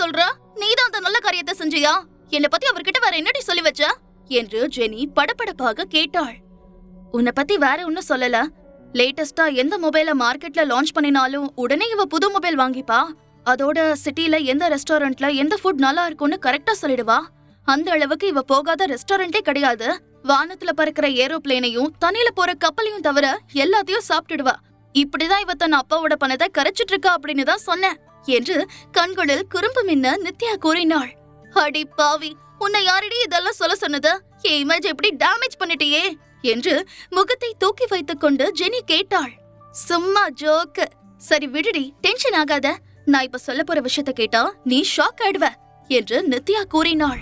சொல்ற? நீதான் அந்த நல்ல காரியத்தை செஞ்சியா? என்ன பத்தி அவர்கிட்ட வேற என்னடி சொல்லி வச்ச என்று ஜெனி படபடப்பாக கேட்டாள். உன்னை பத்தி வேற ஒன்னும் சொல்லல. லேட்டஸ்டா எந்த மொபைல மார்க்கெட்ல லான்ச் பண்ணினாலும் உடனே இவ புது மொபைல் வாங்கிப்பா. அதோட சிட்டில எந்த ரெஸ்டாரண்ட்ல எந்த ஃபுட் நல்லா இருக்கும்னு கரெக்டா சொல்லிடுவா. அந்த அளவுக்கு இவ போகாத ரெஸ்டாரண்டே கிடையாது. வானத்துல பறக்கிற ஏரோப்ளேனையும் தண்ணியில போற கப்பலையும் தவிர எல்லாத்தையும் சாப்பிட்டுடுவா. இப்படிதான் இவ தன் அப்பாவோட பணத்தை கரைச்சிட்டு இருக்கா அப்படின்னு தான் சொன்னேன் என்று கண்களில் குறும்பு மின்ன நித்யா கூறினாள். அடி பாவி, உன்னை யாரடி இதெல்லாம் சொல்ல சொன்னது? என் இமேஜ் எப்படி டேமேஜ் பண்ணிட்டியே என்று முகத்தை தூக்கி வைத்துக் கொண்டு ஜெனி கேட்டாள். சும்மா ஜோக்கு. சரி விடுடி, டென்ஷன் ஆகாத. நான் இப்ப சொல்ல போற விஷயத்த கேட்டா நீ ஷாக் ஆயிடுவ என்று நித்யா கூறினாள்.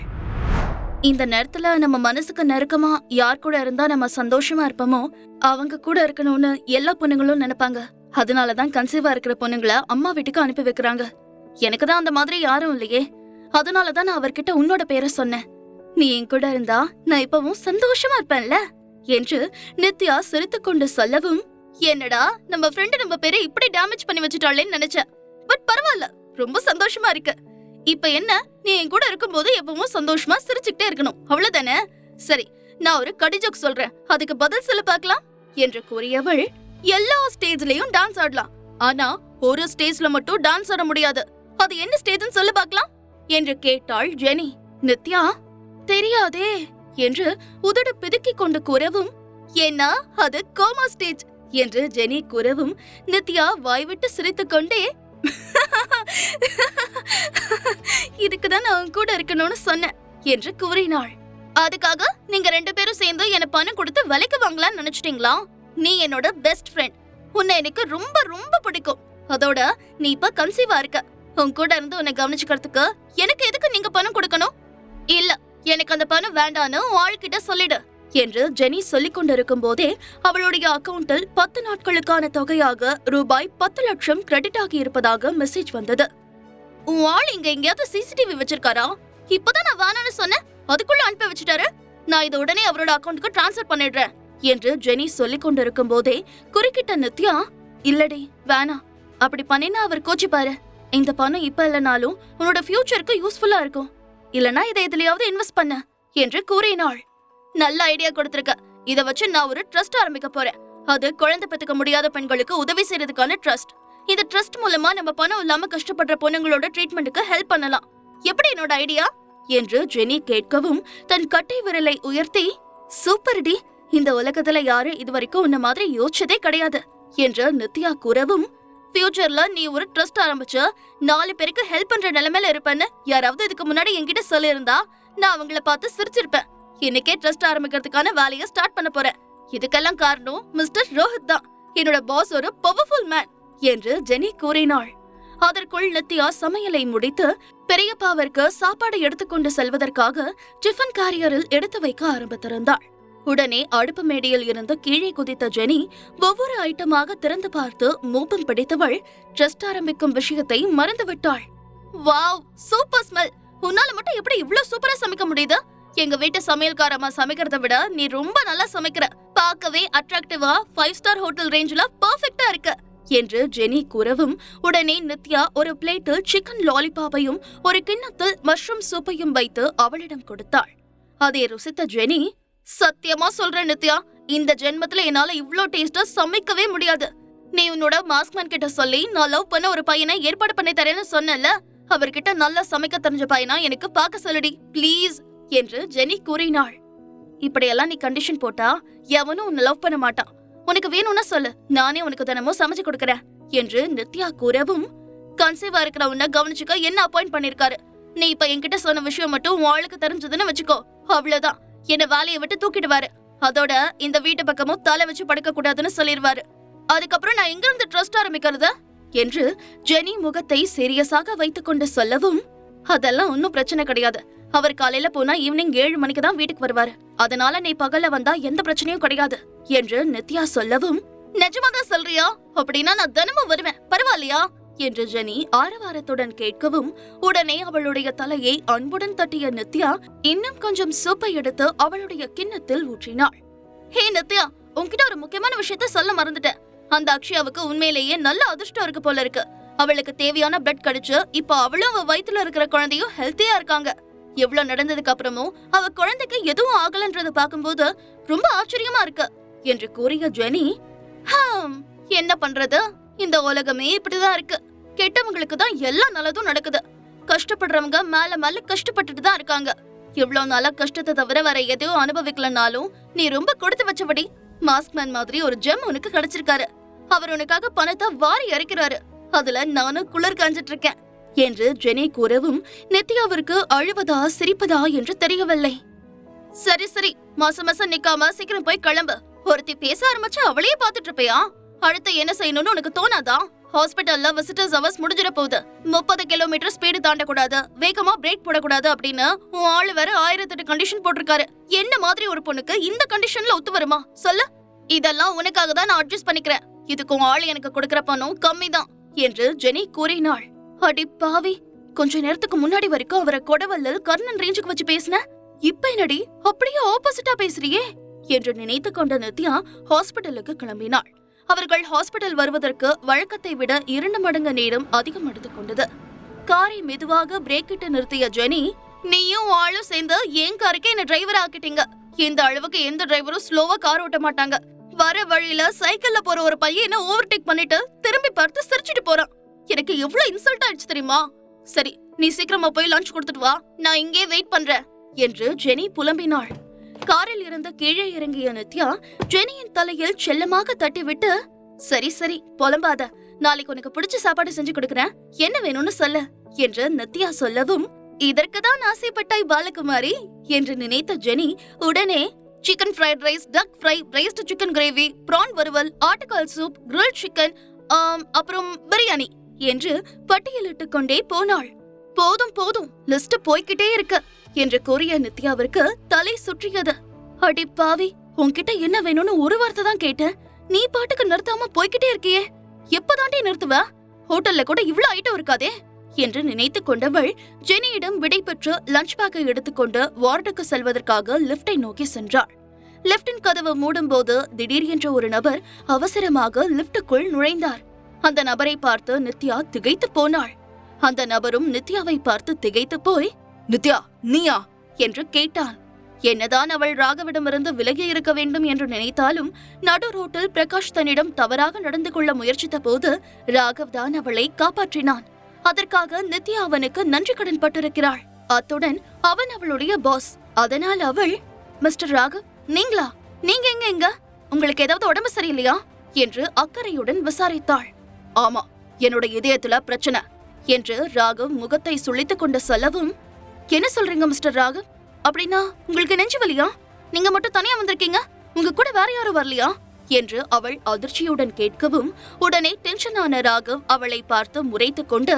இந்த நேரத்துல நம்ம மனசுக்கு நெருக்கமா யார் கூட இருந்தா நம்ம சந்தோஷமா இருப்போமோ அவங்க கூட இருக்கணும்னு எல்லா பொண்ணுங்களும் நினைப்பாங்க. அதனாலதான் கன்சீவா இருக்கிற பொண்ணுங்களை அம்மா வீட்டுக்கு அனுப்பி வைக்கிறாங்க. எனக்குதான் அந்த மாதிரி யாரும் இல்லையே. அதனாலதான் நான் அவர்கிட்ட உன்னோட பேரை சொன்னேன். நீ என் கூட இருந்தா நான் இப்பவும் சந்தோஷமா இருப்பேன்ல என்று நித்யா சிரித்துக் கொண்டு சொல்லவும், என்னடா நம்ம ஃப்ரெண்டு நம்ம பேரை இப்படி டேமேஜ் பண்ணி வச்சுட்டாளேன்னு நினைச்சேன். பட் பரவாயில்ல, ரொம்ப சந்தோஷமா இருக்கு. இப்ப என்ன, நீ என் கூட இருக்கும்போது எப்பவும் சந்தோஷமா சிரிச்சுக்கிட்டே இருக்கணும், அவ்வளவுதானே? சரி, நான் ஒரு கடி ஜோக் சொல்றேன், அதுக்கு பதில் சொல்ல பார்க்கலாம் என்று கூறியவள், எல்லா ஸ்டேஜ்லயும் டான்ஸ் ஆடலாம், ஆனா ஒரு ஸ்டேஜ்ல மட்டும் டான்ஸ் ஆட முடியாது. அது என்ன ஸ்டேஜ்னு சொல்ல பார்க்கலாம் என்று கேட்டாள் ஜெனி. நித்யா தெரியாதே என்று உதடு பிதுக்கிக் கொண்டு கூறவும், என்ன அது கோமா ஸ்டேஜ் என்று ஜெனி கூறவும், நித்யா வாய்விட்டு சிரித்துக் கொண்டே, இதுக்குதான் நான் கூட இருக்கணும்னு சொன்னேன் என்று கூறினாள். அதுக்காக நீங்க 2 பேரும் சேர்ந்து என்ன பணம் கொடுத்து விலைக்கு வாங்கலாம்னு நினைச்சிட்டீங்களா? நீ என்னோட பெஸ்ட் ஃப்ரெண்ட். உன்னை எனக்கு ரொம்ப ரொம்ப பிடிக்கும். அதோட நீ இப்ப கன்சீவா இருக்க. உன் கூட இருந்து உன்னை கவனிச்சுக்கிறதுக்கு எனக்கு எதுக்கு நீங்க பணம் கொடுக்கணும்? இல்ல, எனக்கு அந்த பணம் வேண்டான்னு ஆள்கிட்ட சொல்லிடு என்று ஜெனி சொல்லிக் கொண்டிருக்கும் போதே அவளுடைய அக்கவுண்டில் 10 நாட்களுக்கான தொகையாக ரூபாய் 10 லட்சம் கிரெடிட் ஆகி இருப்பதாக மெசேஜ் வந்தது. உன் ஆள் இங்க எங்கேயாவது சிசிடிவி வச்சிருக்காரா? இப்பதான் நான் வேணான்னு சொன்னேன், அதுக்குள்ள அனுப்பி வச்சுட்டாரு. நான் இதை உடனே அவரோட அக்கவுண்ட்க்கு டிரான்ஸ்ஃபர் பண்ணிடுறேன் என்று ஜெனி சொல்லிக் கொண்டிருக்கும் போதே குறுக்கிட்ட நித்யா, இல்லடி வேணாம், அப்படி பண்ணினா அவர் கோச்சிப்பாரு. இந்த பணம் இப்ப இல்லனாலும் உன்னோட ஃபியூச்சருக்கு யூஸ்ஃபுல்லா இருக்கும். இல்லனா இதை எதுலயாவது இன்வெஸ்ட் பண்ண என்று கூறினாள். நல்ல ஐடியா கொடுத்திருக்க. இத வச்சு நான் ஒரு ட்ரஸ்ட் ஆரம்பிக்க போறேன். அது குழந்தை பெத்துக்க முடியாத பெண்களுக்கு உதவி செய்யறதுக்கான ட்ரஸ்ட். இந்த ட்ரஸ்ட் மூலமா நம்ம பணம் இல்லாம கஷ்டப்படுற பொண்ணுங்களோட ட்ரீட்மெண்ட்டுக்கு ஹெல்ப் பண்ணலாம். எப்படி என்னோட ஐடியா என்று ஜெனி கேட்கவும் தன் கட்டை விரலை உயர்த்தி, சூப்பர் டி, இந்த உலகத்துல யாரும் இதுவரைக்கும் உன்ன மாதிரி யோசிச்சதே கிடையாது என்று நித்யா கூறவும், ஃபியூச்சர்ல நீ ஒரு ட்ரஸ்ட் ஆரம்பிச்சு 4 பேருக்கு ஹெல்ப் பண்ற நிலைமையில இருப்பேன்னு யாராவது இதுக்கு முன்னாடி என்கிட்ட சொல்லியிருந்தா நான் அவங்கள பார்த்து சிரிச்சிருப்பேன். இன்னைக்கே ட்ரஸ்ட் ஆரம்பிக்கிறதுக்கான வேலையை ஸ்டார்ட் பண்ண போறேன். இதுக்கெல்லாம் காரணம் மிஸ்டர் ரோஹித் தான். என்னோட பாஸ் ஒரு பவர்ஃபுல் மேன் என்று ஜெனி கூறினாள். அதற்குள் நித்யா சமையலை முடித்து பெரியப்பாவிற்கு சாப்பாடு எடுத்துக்கொண்டு செல்வதற்காக டிஃபன் கேரியரில் எடுத்து வைக்க ஆரம்பித்திருந்தாள். உடனே அடுப்பு மேடையில் இருந்து கீழே குதித்த ஜெனி ஒவ்வொரு ஐட்டமாக திறந்து பார்த்து மூப்பம் பிடித்தவள் ட்ரஸ்ட் ஆரம்பிக்கும் விஷயத்தை மறந்துவிட்டாள். Wow, super smell. உன்னால மட்டும் எப்படி இவ்ளோ சூப்பரா சமைக்க முடியுது? எங்க வீட்டு சமையல்காரமா சமைக்கிறத விட நீ ரொம்ப நல்லா சமைக்கிற. பார்க்கவே அட்ராக்டிவா 5 ஸ்டார் ஹோட்டல் ரேஞ்சில பெர்ஃபெக்ட்டா இருக்கு என்று ஜெனி கூறவும், உடனே நித்யா ஒரு பிளேட்டில் சிக்கன் லாலிபாப்பையும் ஒரு கிண்ணத்தில் மஷ்ரூம் சூப்பையும் வைத்து அவளிடம் கொடுத்தாள். அதை ருசித்த ஜெனி, சத்தியமா சொல்றேன் நித்யா, இந்த ஜென்மத்துல என்னால இவ்ளோ டேஸ்டா சமைக்கவே முடியாது. நீ உன்னோட மாஸ்க்மேன் கிட்ட சொல்லி நான் லவ் பண்ண ஒரு பையனை ஏற்பாடு பண்ணி தரேன்னு சொன்னல, அவர்கிட்ட நல்லா சமைக்க தெரிஞ்ச பையனா எனக்கு பார்க்க சொல்லுடி ப்ளீஸ் என்று ஜெனி கூறினாள். இப்படியெல்லாம் நீ கண்டிஷன் போட்டா எவனும் உன்னை லவ் பண்ண மாட்டான். உனக்கு வேணும்னா சொல்லு, நானே உனக்கு தினமும் சமைச்சு கொடுக்கறேன் என்று நித்யா கூறவும், கன்சீவா இருக்கிற உன்னை கவனிச்சுக்க என்ன அப்பாயிண்ட் பண்ணிருக்காரு. நீ இப்ப என்கிட்ட சொன்ன விஷயம் மட்டும் உன் ஆளுக்கு தெரிஞ்சதுன்னு வச்சுக்கோ, அவ்வளவுதான். என்ன வேலையை விட்டு தூக்கிடுவாரு. அதோட இந்த வீட்டு பக்கமும் தலை வச்சு படுக்க கூடாதுன்னு சொல்லிடுவாரு. அதுக்கப்புறம் நான் எங்க இருந்து ட்ரஸ்ட் ஆரம்பிக்கிறது என்று ஜெனி முகத்தை சீரியஸாக வைத்துக் கொண்டு சொல்லவும், அதெல்லாம் ஒன்னும் பிரச்சனை கிடையாது. அவர் காலையில போனா ஈவினிங் 7 மணிக்கு தான் வீட்டுக்கு வருவாரு. அதனால நீ பகல்ல வந்தா எந்த பிரச்சனையும் கிடையாது என்று நித்யா சொல்லவும், நிஜமாதான் சொல்றியா? அப்படின்னா நான் தினமும் வருவேன், பரவாயில்லையா என்று ஜெனி ஆரவாரத்துடன் கேட்கவும், உடனே அவளுடைய தலையை அன்புடன் தட்டிய நித்யா இன்னும் கொஞ்சம் சூப்பை எடுத்து அவளுடைய கிண்ணத்தில் ஊற்றினாள். ஹே நித்யா, உன்கிட்ட ஒரு முக்கியமான விஷயத்த சொல்ல மறந்துட்டேன். அந்த அக்ஷயாவுக்கு உண்மையிலேயே நல்ல அதிர்ஷ்டம் இருக்கு போல இருக்கு. அவளுக்கு தேவையான பிளட் கிடைச்சு இப்ப அவளும் அவ வயித்துல இருக்கிற குழந்தையும் ஹெல்த்தியா இருக்காங்க. எவ்வளவு நடந்ததுக்கு அப்புறமும் அவ குழந்தைக்கு எதுவும் ஆகலன்றத பாக்கும்போது ரொம்ப ஆச்சரியமா இருக்கு என்று கூறிய ஜெனி, என்ன பண்றது, இந்த உலகமே இப்படிதான் இருக்கு. கெட்டவங்களுக்கு தான் எல்லா நல்லதும் நடக்குது. கஷ்டப்படுறவங்க மேல மேல கஷ்டப்பட்டுட்டு தான் இருக்காங்க. எவ்வளவு நாளா கஷ்டத்தை தவிர வேற எதையும் அனுபவிக்கலனாலும் நீ ரொம்ப கொடுத்து வச்சபடி மாஸ்க்மேன் மாதிரி ஒரு ஜெம் உனக்கு கிடைச்சிருக்காரு. அவர் உனக்காக பணத்தை வாரி இறைக்கிறாரு. அதுல நானும் குளிர் காஞ்சிட்டு இருக்கேன் என்று ஜெனி கூறவும் நித்யாவிற்கு அழுவதா சிரிப்பதா என்று தெரியவில்லை. சரி சரி, மாசம் மாசம் நிக்காம சீக்கிரம் போய் கிளம்பு. ஒருத்தி பேச ஆரம்பிச்சு அவளையே பாத்துட்டு இருப்பியா? அடுத்து என்ன செய்யணும்னு உனக்கு தோணாதா? ஹாஸ்பிட்டல்ல விசிட்டர்ஸ் அவர்ஸ் முடிஞ்சிட போகுது. 30 கிலோமீட்டர் ஸ்பீடு தாண்டக்கூடாது, வேகமா பிரேக் போடக்கூடாது அப்படின்னு உன் ஆளு வேற 1008 கண்டிஷன் போட்டிருக்காரு. என்ன மாதிரி ஒரு பொண்ணுக்கு இந்த கண்டிஷன்ல ஒத்து வருமா சொல்லு? இதெல்லாம் உனக்காக தான் நான் அட்ஜஸ்ட் பண்ணிக்கிறேன். இதுக்கு உன் ஆளு எனக்கு கொடுக்கற பணம் கம்மிதான் என்று ஜெனி கூறினாள். அடி பாவி, கொஞ்ச நேரத்துக்கு முன்னாடி வரைக்கும் அவரை கொடவல்லல் கர்ணன் ரேஞ்சுக்கு வச்சு பேசின, இப்ப என்னடி அப்படியே ஆப்போசிட்டா பேசுறியே என்று நினைத்து கொண்ட நித்யா ஹாஸ்பிட்டலுக்கு கிளம்பினாள். அவர்கள் ஹாஸ்பிட்டல் வருவதற்கு வழக்கத்தை விட 2 மடங்கு நேரம் அதிகம் எடுத்துக் கொண்டது. காரை மெதுவாக பிரேக் இட்டு நிறுத்திய ஜெனி, நீயும் ஆளும் சேர்ந்து என் காருக்கே என்ன டிரைவர் ஆக்கிட்டீங்க. இந்த அளவுக்கு எந்த டிரைவரும் ஸ்லோவா கார் ஓட்ட மாட்டாங்க. வர வழியில சைக்கிள்ல போற ஒரு பையன் என்ன ஓவர்டேக் பண்ணிட்டு திரும்பி பார்த்து சிரிச்சிட்டு போறான். எனக்கு எவ்வளவு இன்சல்ட் ஆயிடுச்சு தெரியுமா? சரி, நீ சீக்கிரமா போய் லஞ்ச் கொடுத்துட்டு வா, நான் இங்கே வெயிட் பண்றேன் என்று ஜெனி புலம்பினாள். காரில் இருந்து கீழே இறங்கிய நித்யா ஜெனியின் தலையில் செல்லமாக தட்டிவிட்டு, சரி சரி புலம்பாத, நாளைக்கு உனக்கு பிடிச்ச சாப்பாடு செஞ்சு கொடுக்கறேன், என்ன வேணும்னு சொல்லு என்று நித்யா சொல்லவும், இதற்குதான் ஆசைப்பட்டாய் பாலகுமாரி என்று நினைத்த ஜெனி உடனே சிக்கன் ஃப்ரைட் ரைஸ், டக் ஃப்ரை, ரைஸ்டு சிக்கன் கிரேவி, பிரான் வறுவல், ஆட்டுக்கால் சூப், கிரில் சிக்கன், அப்புறம் பிரியாணி என்று பட்டியலிட்டுக் கொண்டே போனாள். போதும் போதும், லிஸ்ட் போய்கிட்டே இருக்கு என்று கூறிய நித்யாவிற்கு தலை சுற்றியது. அடி பாவி, உன்கிட்ட என்ன வேணும்னு ஒரு வார்த்தை தான் கேட்டேன், நீ பாட்டுக்கு நிறுத்தாம போய்கிட்டே இருக்கியே, எப்பதாண்டி நிறுத்துவ? ஹோட்டல்ல கூட இவ்வளவு ஐட்டம் இருக்காதே என்று நினைத்துக் கொண்டவள் ஜெனியிடம் விடை பெற்று லஞ்ச் பேக்கை எடுத்துக்கொண்டு வார்டுக்கு செல்வதற்காக லிப்டை நோக்கி சென்றாள். லிப்டின் கதவு மூடும் போது திடீர் என்ற ஒரு நபர் அவசரமாக லிப்டுக்குள் நுழைந்தார். அந்த நபரை பார்த்து நித்யா திகைத்து போனாள். அந்த நபரும் நித்யாவை பார்த்து திகைத்து போய், நித்யா நீயா என்று கேட்டான். என்னதான் அவள் ராகவிடமிருந்து விலகி இருக்க வேண்டும் என்று நினைத்தாலும் நடு ரோட்டில் பிரகாஷ் தன்னிடம் தவறாக நடந்து கொள்ள முயற்சித்த போது ராகவ் தான் அவளை காப்பாற்றினான். அதற்காக நித்யா அவனுக்கு நன்றி கடன் பட்டிருக்கிறாள். அத்துடன் அவன் அவளுடைய பாஸ். அதனால் அவள், மிஸ்டர் ராகவ் நீங்களா? நீங்க எங்க? உங்களுக்கு ஏதாவது உடம்பு சரியில்லையா என்று அக்கறையுடன் விசாரித்தாள். ஆமா, என்னோட இதயத்துல பிரச்சனை என்று ராகவ் முகத்தை சுளித்துக் கொண்டு சொல்லவும், என்ன சொல்றீங்க மிஸ்டர் ராகவ்? அப்படின்னா உங்களுக்கு நெஞ்சு வலியா? நீங்க மட்டும் தனியா வந்திருக்கீங்க, உங்க கூட வேற யாரும் வரலையா என்று அவள் அதிர்ச்சியுடன் கேட்கவும், உடனே டென்ஷன் ஆன ராகவ் அவளை பார்த்து முறைத்துக் கொண்டு,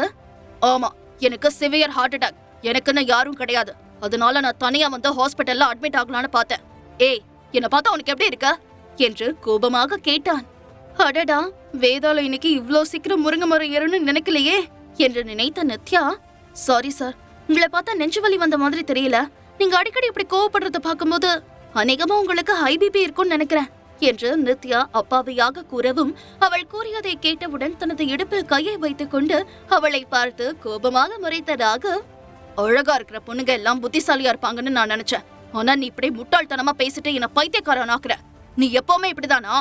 ஆமா, எனக்கு சிவியர் ஹார்ட் அட்டாக், எனக்குன்னு யாரும் கிடையாது, அதனால நான் தனியா வந்து ஹாஸ்பிட்டல்ல அட்மிட் ஆகலான்னு பார்த்தேன். ஏய், என்ன பார்த்தா உனக்கு எப்படி இருக்க என்று கோபமாக கேட்டான். அடடா, வேதாளம் இன்னைக்கு இவ்ளோ சீக்கிரம் முருங்க மரம் ஏறும்னு நினைக்கலையே என்று நினைத்த நித்யா, சாரி சார், உங்களை பார்த்தா நெஞ்சு வலி வந்த மாதிரி தெரியல, நீங்க அடிக்கடி இப்படி கோவப்படுறத பார்க்கும்போது அநேகமா உங்களுக்கு ஹை பிபி இருக்கும்னு நினைக்கிறேன் என்று நித்யா அப்பாவியாக கூறவும், அவள் கூறியதை கேட்டவுடன் தனது இடுப்பில் கையை வைத்துக் கொண்டு அவளை பார்த்து கோபமாக முறைத்த ராகவ், அழகா இருக்கிற பொண்ணுங்க எல்லாம் புத்திசாலியா இருப்பாங்கன்னு நான் நினைச்சேன், ஆனா நீ இப்படி முட்டாள்தனமா பேசிட்டு என்ன பைத்தியக்காரன் ஆக்குற, நீ எப்பவுமே இப்படிதானா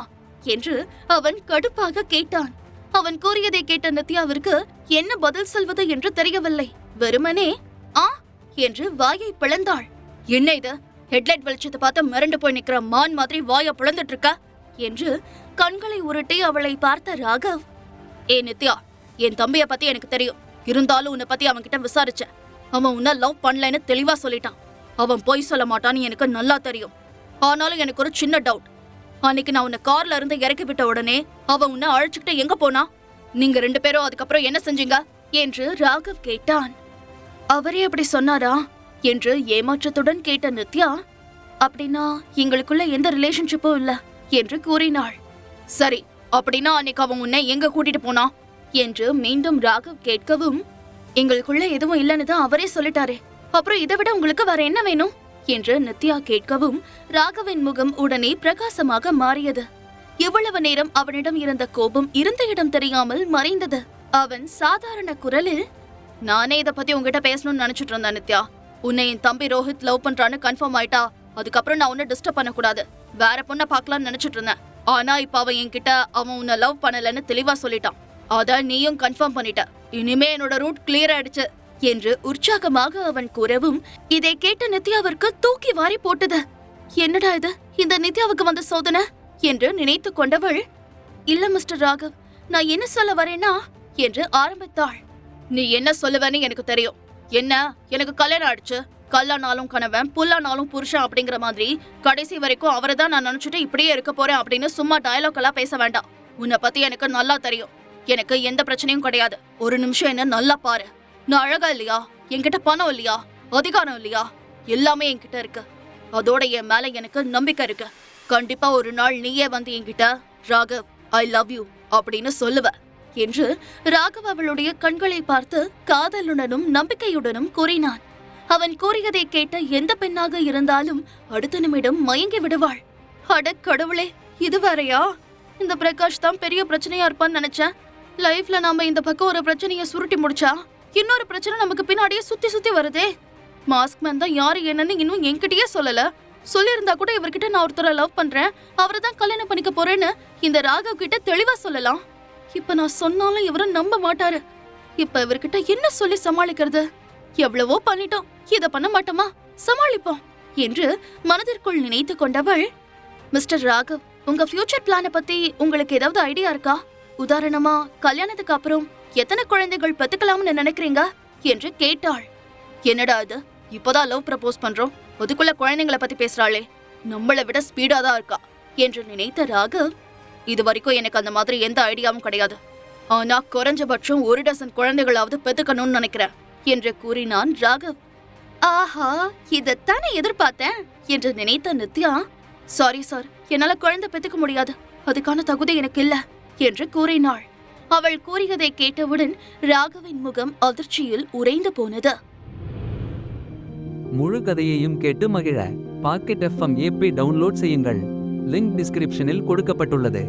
என்று அவன் கடுப்பாக கேட்டான். அவன் கூறியதை கேட்ட நித்யாவிற்கு என்ன பதில் சொல்வது என்று தெரியவில்லை. வெறுமனே ஆ என்று வாயை பிளந்தாள். என்ன இது, ஹெட்லைட் வெளிச்சத்தை பார்த்து மிரண்டு போய் நிக்கிற மான் மாதிரி வாயை பிளந்துட்டு இருக்க என்று கண்களை உருட்டி அவளை பார்த்த ராகவ், ஏ நித்யா, என் தம்பிய பத்தி எனக்கு தெரியும், இருந்தாலும் உன்னை பத்தி அவன் கிட்ட விசாரிச்சேன், அவன் உன்ன லவ் பண்ணலன்னு தெளிவா சொல்லிட்டான். அவன் பொய் சொல்ல மாட்டான்னு எனக்கு நல்லா தெரியும். ஆனாலும் எனக்கு ஒரு சின்ன டவுட், அன்னைக்கு நான் உன்னை கார்ல இருந்து இறக்கி விட்ட உடனே அவன் உன்னை அழைச்சுக்கிட்டு எங்க போனா? நீங்க 2 பேரும் அதுக்கப்புறம் என்ன செஞ்சீங்க என்று ராகவ் கேட்டான். அவரே அப்படி சொன்னாரா என்று ஏமாற்றத்துடன் கேட்ட நித்யா, அப்படின்னா எங்களுக்குள்ள எந்த ரிலேஷன்ஷிப்பும் இல்ல என்று கூறினாள். சரி, அப்படின்னா அன்னைக்கு அவன் உன்னை எங்க கூட்டிட்டு போனா என்று மீண்டும் ராகவ் கேட்கவும், எங்களுக்குள்ள எதுவும் இல்லன்னு தான் அவரே சொல்லிட்டாரே, அப்புறம் இதை விட உங்களுக்கு வேற என்ன வேணும் என்று நித்யா கேட்கவும், ராகவின் முகம் உடனே பிரகாசமாக மாறியது. இவ்வளவு நேரம் அவனிடம் இருந்த கோபம் இருந்த இடம் தெரியாமல் மறைந்தது. அவன் சாதாரண குரலில், நானே இத பத்தி உங்ககிட்ட பேசணும்னு நினைச்சிட்டு இருந்தேன் நித்யா. உன்னை என் தம்பி ரோஹித் லவ் பண்றான்னு கன்ஃபார்ம் ஆயிட்டா அதுக்கப்புறம் நான் உன்னை டிஸ்டர்ப் பண்ணக்கூடாது, வேற பொண்ணை பார்க்கலாம்னு நினைச்சிட்டு இருந்தேன். ஆனா இப்ப அவன் என்கிட்ட அவன் உன்னை லவ் பண்ணலன்னு தெளிவா சொல்லிட்டான். அதான் நீயும் கன்ஃபார்ம் பண்ணிட்ட. இனிமே என்னோட ரூட் கிளியர் ஆயிடுச்சு என்று உற்சாகமாக அவன் கூறவும் இதை கேட்ட நித்யாவிற்கு தூக்கி வாரி போட்டது. என்னடா இது, இந்த நித்யாவுக்கு வந்த சோதனை என்று நினைத்து கொண்டவள், இல்ல மிஸ்டர் ராகவ், நான் என்ன சொல்ல வரேன்னா என்று ஆரம்பித்தாள். நீ என்ன சொல்லுவேன்னு எனக்கு தெரியும். என்ன, எனக்கு கல்யாணம் ஆயிடுச்சு, கல்லானாலும் கணவன் புல்லானாலும் புருஷன் அப்படிங்கிற மாதிரி கடைசி வரைக்கும் அவரை தான் நான் நினைச்சிட்டு இப்படியே இருக்க போறேன் அப்படின்னு சும்மா டயலாக் எல்லாம் பேச வேண்டாம். உன்னை பத்தி எனக்கு நல்லா தெரியும். எனக்கு எந்த பிரச்சனையும் கிடையாது. ஒரு நிமிஷம் என்ன நல்லா பாரு. நான் அழகா இல்லையா? என்கிட்ட பணம் இல்லையா? அதிகாரம் இல்லையா? எல்லாமே என்கிட்ட இருக்கு. அதோட என் மேல எனக்கு நம்பிக்கை இருக்கு. கண்டிப்பா ஒரு நாள் நீயே வந்து என்கிட்ட ராகவ் ஐ லவ் யூ அப்படின்னு சொல்லுவ என்று ராகவ் அவளுடைய கண்களை பார்த்து காதலுடனும் நம்பிக்கையுடனும் கூறினான். அவன் கூறியதை கேட்ட எந்த பெண்ணாக இருந்தாலும் அடுத்த நிமிடம் மயங்கி விடுவாள். அட கடவுளே, இது வேறையா? இந்த பிரகாஷ் தான் பெரிய பிரச்சனையா இருப்பான்னு நினைச்சேன். லைஃப்ல நாம இந்த பக்கம் ஒரு பிரச்சனைய சுருட்டி முடிச்சா இன்னொரு பிரச்சனை நமக்கு பின்னாடியே சுத்தி சுத்தி வருதே. மாஸ்க் மேன் தான் யாரு என்னன்னு இன்னும் என்கிட்டயே சொல்லல. சொல்லியிருந்தா கூட இவர்கிட்ட நான் ஒருத்தரை லவ் பண்றேன், அவரை தான் கல்யாணம் பண்ணிக்க போறேன்னு இந்த ராகவ் கிட்ட தெளிவா சொல்லலாம். இப்ப நான் சொன்னாலும் இவரும் நம்ப மாட்டாரு. இப்ப இவர்கிட்ட என்ன சொல்லி சமாளிக்கிறது? எவ்வளவோ பண்ணிட்டோம், இத பண்ண மாட்டோமா? சமாளிப்போம் என்று மனதிற்குள் நினைத்து கொண்டவள், மிஸ்டர் ராகவ், உங்க ஃபியூச்சர் பிளான பத்தி உங்களுக்கு ஏதாவது ஐடியா இருக்கா? உதாரணமா கல்யாணத்துக்கு அப்புறம் எத்தனை குழந்தைகள் பெத்துக்கலாம்னு நினைக்கிறீங்க என்று கேட்டாள். என்னடா இது, இப்பதான் லவ் ப்ரப்போஸ் பண்றோம், அதுக்குள்ள குழந்தைங்களை பத்தி பேசுறாளே, நம்மளை விட ஸ்பீடா தான் இருக்கா என்று நினைத்த ராகவ், இது வரைக்கும் எனக்கு அந்த மாதிரி எந்த ஐடியாவும் கிடையாது. ஆனா குறைஞ்சபட்சம் 1 டசன் குழந்தைகளாவது பெத்துக்கணும்னு நினைக்கிறேன் என்று கூறினான் ராகவ். ஆஹா, இதத்தானே எதிர்பார்த்தேன் என்று நினைத்த நித்யா, சாரி சார், என்னால குழந்தை பெத்துக்க முடியாது, அதுக்கான தகுதி எனக்கு இல்ல என்று கூறினாள். அவள் கூறியதை கேட்டவுடன் ராகவின் முகம் அதிர்ச்சியில் உறைந்து போனது. முழு கதையையும் கேட்டு மகிழ பாக்கெட் FM ஆப்பை டவுன்லோட் செய்யுங்கள். லிங்க் டிஸ்கிரிப்ஷனில் கொடுக்கப்பட்டுள்ளது.